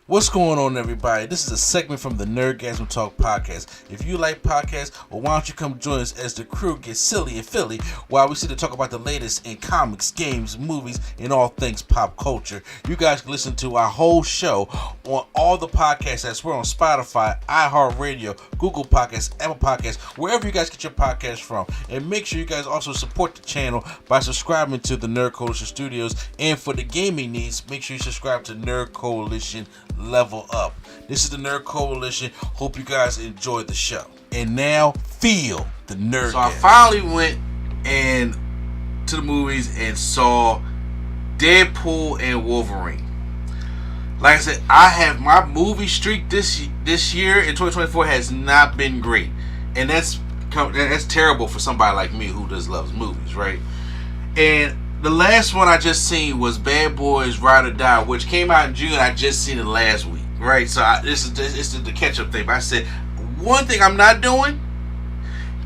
What's going on, everybody? This is a segment from the Nerdgasm Talk podcast. If you like podcasts, well, why don't you come join us as the crew gets silly and Philly while we sit to talk about the latest in comics, games, movies, and all things pop culture. You guys can listen to our whole show on all the podcasts apps. We're on Spotify, iHeartRadio, Google Podcasts, Apple Podcasts, wherever you guys get your podcasts from. And make sure you guys also support the channel by subscribing to the Nerd Coalition Studios. And for the gaming needs, make sure you subscribe to Nerd Coalition Level Up. This is the Nerd Coalition. Hope you guys enjoyed the show. And now, feel the nerd. So I finally went and to the movies and saw Deadpool and Wolverine. Like I said, I have my movie streak this year in 2024 has not been great, and that's terrible for somebody like me who just loves movies, right? And the last one I just seen was Bad Boys Ride or Die, which came out in June. I just seen it last week, right? So this is the catch-up thing. But I said, one thing I'm not doing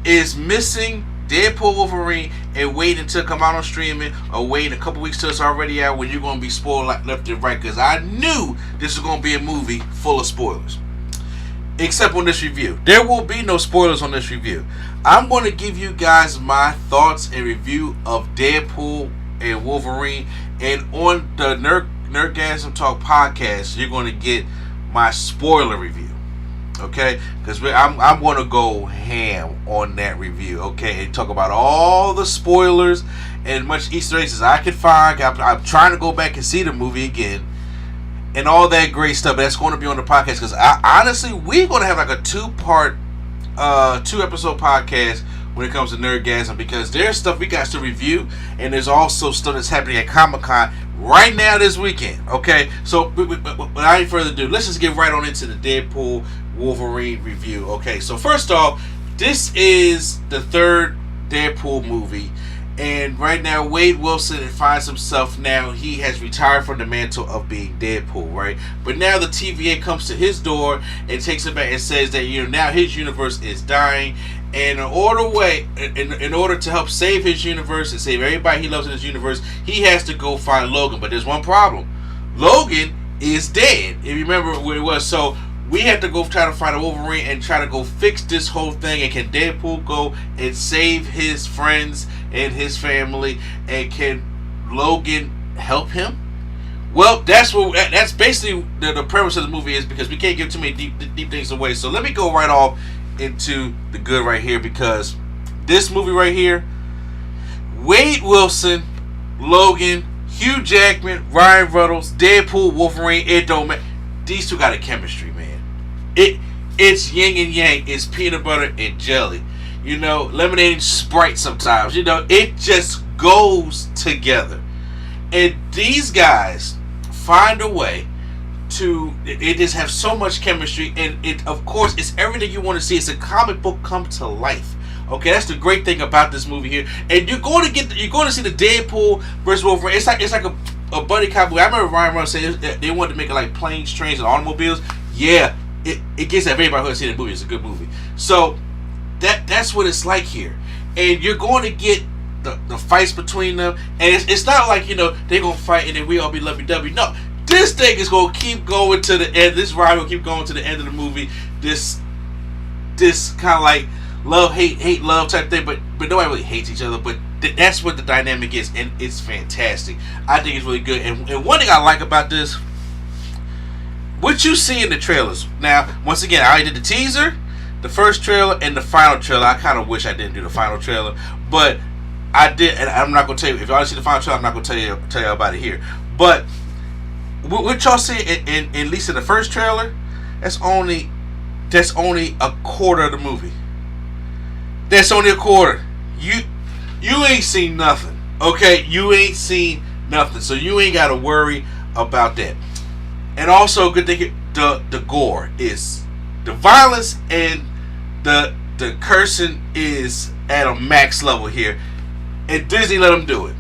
is missing Deadpool, Wolverine, and waiting until it come out on streaming, or waiting a couple weeks till it's already out when you're going to be spoiled left and right, because I knew this was going to be a movie full of spoilers. Except on this review. There will be no spoilers on this review. I'm going to give you guys my thoughts and review of Deadpool and Wolverine, and on the Nerdgasm Talk podcast, you're going to get my spoiler review, okay? Because I'm going to go ham on that review, okay? And talk about all the spoilers and much Easter eggs as I can find. I'm trying to go back and see the movie again, and all that great stuff. That's going to be on the podcast, because honestly, we're going to have like a two-episode podcast when it comes to Nerdgasm, because there's stuff we got to review, and there's also stuff that's happening at Comic-Con right now this weekend, okay? So without any further ado, let's just get right on into the Deadpool Wolverine review, okay? So first off, this is the third Deadpool movie, and right now Wade Wilson finds himself now, he has retired from the mantle of being Deadpool, right? But now the TVA comes to his door and takes him back and says that, you know, now his universe is dying, and in order to help save his universe and save everybody he loves in his universe, he has to go find Logan. But there's one problem. Logan is dead, if you remember what it was. So we have to go try to find a Wolverine and try to go fix this whole thing. And can Deadpool go and save his friends and his family? And can Logan help him? Well, that's basically the premise of the movie is, because we can't give too many deep things away. So let me go right off into the good right here, because this movie right here, Wade Wilson, Logan, Hugh Jackman, Ryan Reynolds, Deadpool, Wolverine, it don't matter. These two got a chemistry, man. It's yin and yang. It's peanut butter and jelly. You know, lemonade and Sprite sometimes. You know, it just goes together. And these guys find a way to, it just have so much chemistry, and it, of course, it's everything you want to see. It's a comic book come to life. Okay, that's the great thing about this movie here. And you're going to see the Deadpool versus Wolverine. It's like a buddy cop movie. I remember Ryan Reynolds saying they wanted to make it like planes, trains, and automobiles. Yeah, it gets everybody who has seen the movie. It's a good movie. So that's what it's like here. And you're going to get the fights between them, and it's not like, you know, they're gonna fight and then we all be lovey-dovey. No, this thing is gonna keep going to the end. This ride will keep going to the end of the movie. This kind of like love, hate, love type thing, but nobody really hates each other. But that's what the dynamic is, and it's fantastic. I think it's really good. And one thing I like about this, what you see in the trailers. Now, once again, I already did the teaser, the first trailer, and the final trailer. I kind of wish I didn't do the final trailer, but I did, and I'm not gonna tell you. If y'all see the final trailer, I'm not gonna tell you about it here. But what y'all see at least in the first trailer, that's only a quarter of the movie. That's only a quarter. You ain't seen nothing. Okay, you ain't seen nothing. So you ain't gotta worry about that. And also, good thing, the gore is, the violence and the cursing is at a max level here. And Disney let them do it.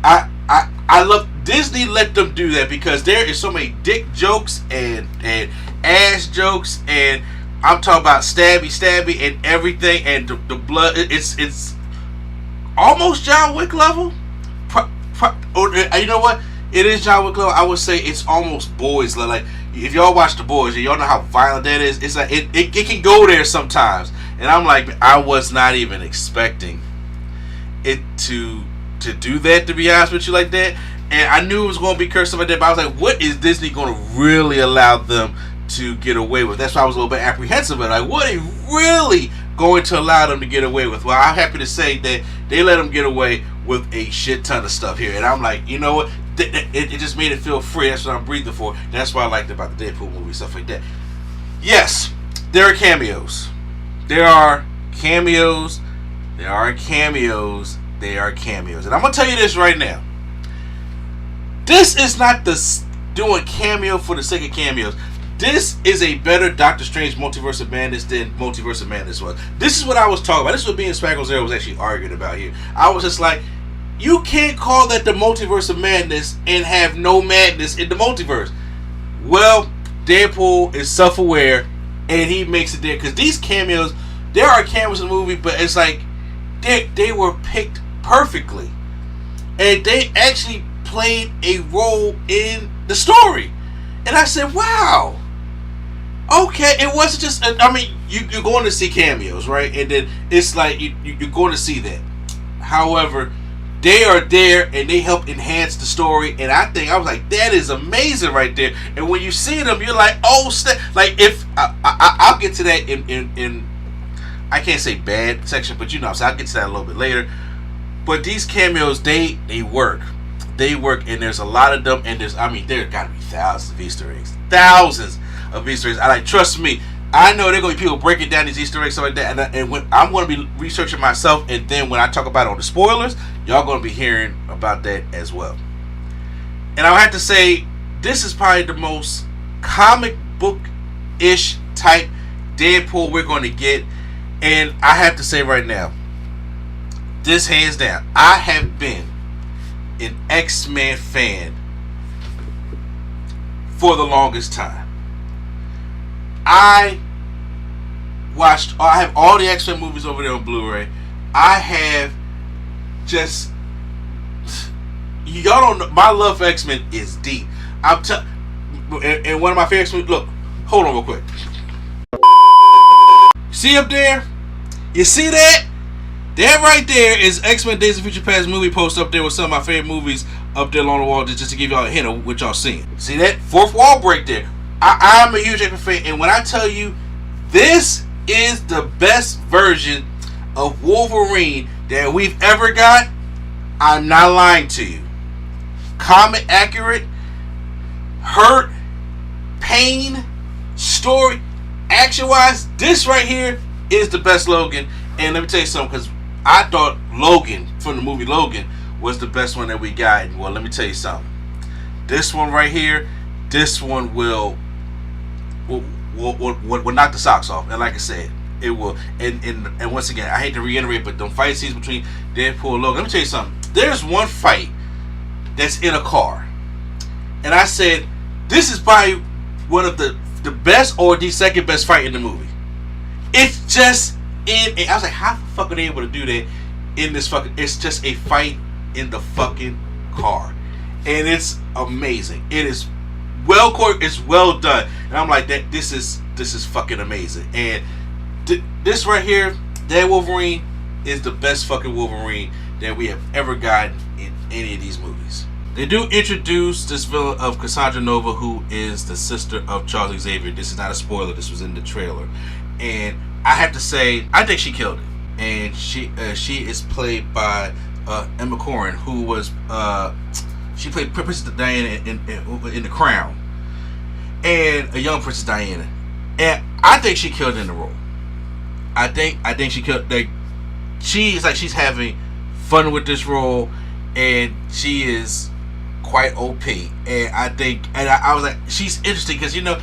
I love Disney let them do that, because there is so many dick jokes and ass jokes, and I'm talking about stabby and everything, and the blood. It's almost John Wick level. Or you know what? It is John Wick level. I would say it's almost boys level. Like, if y'all watch The Boys, y'all know how violent that is. It's like it can go there sometimes, and I'm like, I was not even expecting it to do that, to be honest with you, like that. And I knew it was going to be cursed like that, but I was like, what is Disney going to really allow them to get away with? That's why I was a little bit apprehensive. Like, what are they really going to allow them to get away with? Well, I'm happy to say that they let them get away with a shit ton of stuff here. And I'm like, you know what? It just made it feel free. That's what I'm breathing for. That's what I liked about the Deadpool movie, stuff like that. Yes, there are cameos. There are cameos. There are cameos. There are cameos. And I'm going to tell you this right now. This is not doing cameo for the sake of cameos. This is a better Doctor Strange Multiverse of Madness than Multiverse of Madness was. This is what I was talking about. This is what me and Spackle Zero was actually arguing about here. I was just like, you can't call that the Multiverse of Madness and have no madness in the multiverse. Well, Deadpool is self-aware and he makes it there. Because these cameos, there are cameos in the movie, but it's like they were picked perfectly. And they actually played a role in the story. And I said, wow. Okay, it wasn't just, I mean, you're going to see cameos, right? And then it's like, you're going to see that. However, they are there and they help enhance the story. And I was like, that is amazing right there. And when you see them, you're like, oh, like if, I'll get to that in I can't say bad section, but you know, so I'll get to that a little bit later. But these cameos, they work. They work, and there's a lot of them, and there got to be thousands of Easter eggs. Thousands of Easter eggs. Trust me, I know there are going to be people breaking down these Easter eggs, stuff like that, and when I'm going to be researching myself, and then when I talk about it on the spoilers, y'all going to be hearing about that as well. And I have to say, this is probably the most comic book-ish type Deadpool we're going to get, and I have to say right now, this hands down, I have been an X-Men fan for the longest time. I have all the X-Men movies over there on Blu-ray. I have just, y'all don't know, my love for X-Men is deep. And one of my favorite movies, look, hold on real quick. See up there? You see that? That right there is X-Men Days of Future Past movie post up there with some of my favorite movies up there along the wall, just to give y'all a hint of what y'all seeing. See that? Fourth wall break there. I'm a huge X-Men fan, and when I tell you, this is the best version of Wolverine that we've ever got, I'm not lying to you. Comic accurate, hurt, pain, story, action-wise, this right here is the best Logan. And let me tell you something, because I thought Logan, from the movie Logan, was the best one that we got. Well, let me tell you something. This one right here, this one will knock the socks off. And like I said, it will. And once again, I hate to reiterate, but the fight scenes between Deadpool and Logan, let me tell you something. There's one fight that's in a car. And I said, this is probably one of the best or the second best fight in the movie. It's just I was like, how the fuck are they able to do that in this fucking, it's just a fight in the fucking car. And it's amazing. It is it's well done. And I'm like, this is fucking amazing. And this right here, that Wolverine is the best fucking Wolverine that we have ever gotten in any of these movies. They do introduce this villain of Cassandra Nova, who is the sister of Charles Xavier. This is not a spoiler. This was in the trailer. And I have to say, I think she killed it. And she is played by Emma Corrin, who was she played Princess Diana in The Crown, and a young Princess Diana. And I think she killed it in the role. I think she killed. Like, she's having fun with this role, and she is quite OP. And I was like, she's interesting because, you know,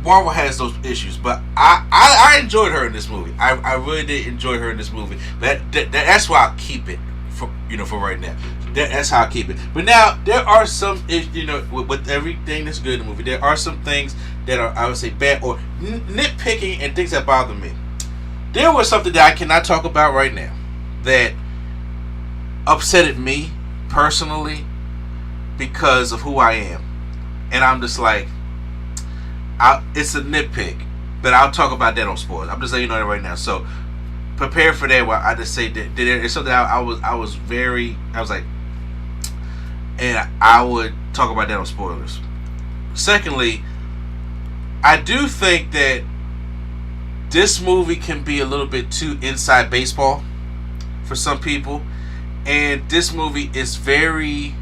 Marvel has those issues, but I enjoyed her in this movie. I really did enjoy her in this movie. But that's why I'll keep it for right now. That's how I keep it. But now there are some, you know, with everything that's good in the movie, there are some things that are, I would say, bad or nitpicking and things that bother me. There was something that I cannot talk about right now that upsetted me personally because of who I am. and I'm just like, it's a nitpick, but I'll talk about that on spoilers. I'm just letting you know that right now. So prepare for that. Well, I just say that it's something I was like, and I would talk about that on spoilers. Secondly, I do think that this movie can be a little bit too inside baseball for some people, and this movie is very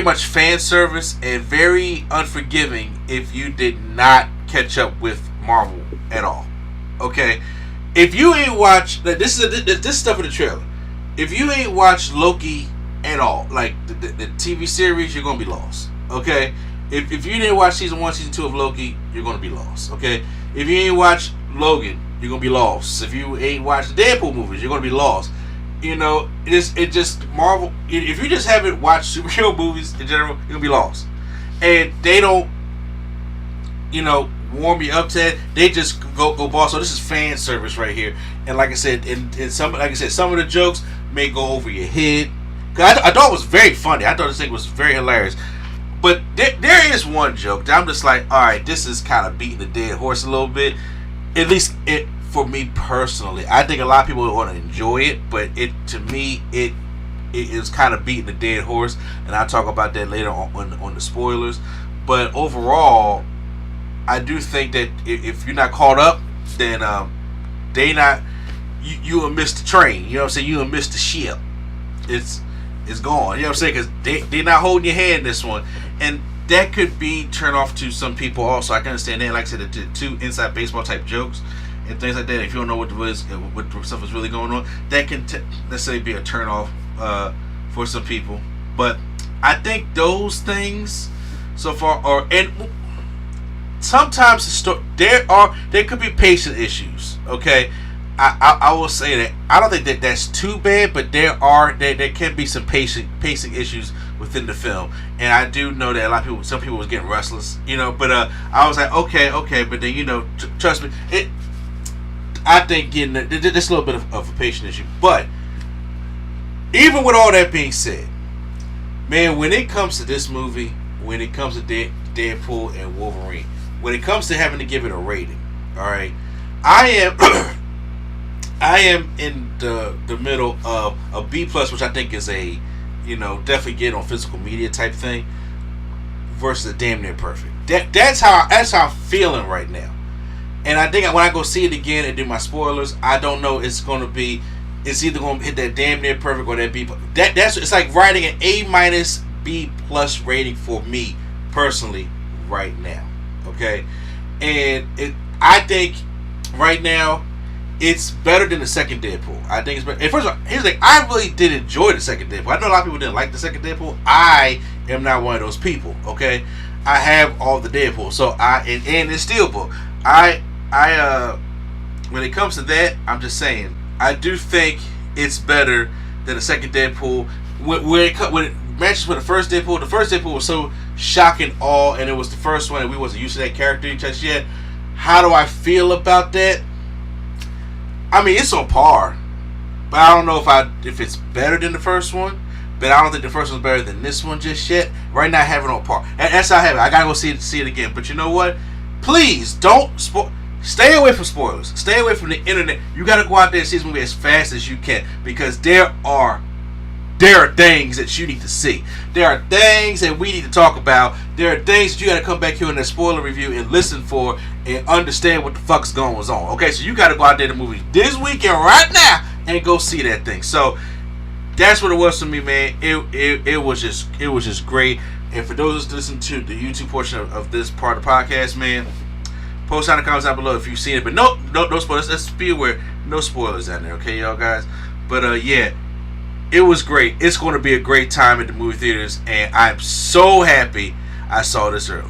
much fan service and very unforgiving if you did not catch up with Marvel at all. Okay, if you ain't watched this stuff in the trailer, if you ain't watched Loki at all, like the TV series, you're gonna be lost. Okay, if you didn't watch season 1, season 2 of Loki, you're gonna be lost. Okay, if you ain't watched Logan, you're gonna be lost. If you ain't watched the Deadpool movies, you're gonna be lost. You know, it just Marvel. If you just haven't watched superhero movies in general, you're gonna be lost. And they don't, warm you up to it. They just go ball. So this is fan service right here. And like I said, some of the jokes may go over your head. Cause I thought it was very funny. I thought this thing was very hilarious. But there is one joke that I'm just like, all right, this is kind of beating the dead horse a little bit. At least for me personally, I think a lot of people would want to enjoy it, but to me it is kind of beating the dead horse, and I'll talk about that later on the spoilers. But overall, I do think that if you're not caught up, then you will miss the train. You know what I'm saying? You will miss the ship. It's gone. You know what I'm saying? Because they're not holding your hand in this one, and that could be turn off to some people also. I can understand that. Like I said, the two inside baseball type jokes and things like that. If you don't know what stuff is really going on, that can necessarily be a turn off for some people. But I think those things so far are, and sometimes there could be patient issues. Okay, I will say that I don't think that that's too bad, but there can be some pacing issues within the film, and I do know that a lot of some people was getting restless, But I was like, okay, but then trust me, I think getting this a little bit of a patient issue. But even with all that being said, man, when it comes to this movie, when it comes to Deadpool and Wolverine, when it comes to having to give it a rating, all right, I am in the middle of a B plus, which I think is a definitely get on physical media type thing, versus a damn near perfect. That's how I'm feeling right now. And I think when I go see it again and do my spoilers, I don't know it's either going to hit that damn near perfect or that B plus. It's like writing an A minus B plus rating for me personally right now. Okay, and I think right now it's better than the second Deadpool. I think it's better. And first of all, here's the thing: I really did enjoy the second Deadpool. I know a lot of people didn't like the second Deadpool. I am not one of those people. Okay, I have all the Deadpool, so and it's Steelbook. When it comes to that, I'm just saying I do think it's better than the second Deadpool. When it matches with the first Deadpool was so shocking all, and it was the first one, and we wasn't used to that character just yet. How do I feel about that? I mean, it's on par, but I don't know if it's better than the first one. But I don't think the first one's better than this one just yet. Right now, I have it on par. And that's how I have it. I gotta go see it again. But you know what? Please don't stay away from spoilers. Stay away from the internet. You gotta go out there and see this movie as fast as you can, because there are things that you need to see. There are things that we need to talk about. There are things that you gotta come back here in the spoiler review and listen for and understand what the fuck's going on. Okay, so you gotta go out there to the movie this weekend right now and go see that thing. So that's what it was for me, man. It was just great. And for those that listen to the YouTube portion of this part of the podcast, man, post down in the comments down below if you've seen it. But no spoilers. Let's be aware, no spoilers down there, okay, y'all guys. But yeah, it was great. It's going to be a great time at the movie theaters, and I'm so happy I saw this early.